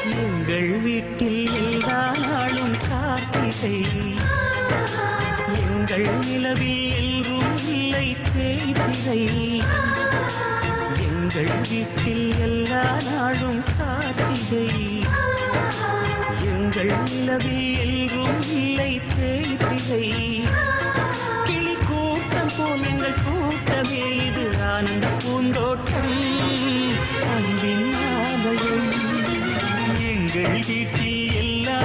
எங்கள் வீட்டில் எல்லா நாளும் கார்த்திகை, எங்கள் நிலவில் எல்லோரும் இல்லை தேய்திரை. எங்கள் வீட்டில் எல்லா நாளும் கார்த்திகை, எங்கள் நிலவில் எல்லோரும் இல்லை தேய்திரை. கிளி கூட்டம் போல் எங்கள் கூட்டமே, இது ஆனந்த பூந்தோட்டம் அன்பின் ஆலயம். எங்கள் வீட்டில் எல்லா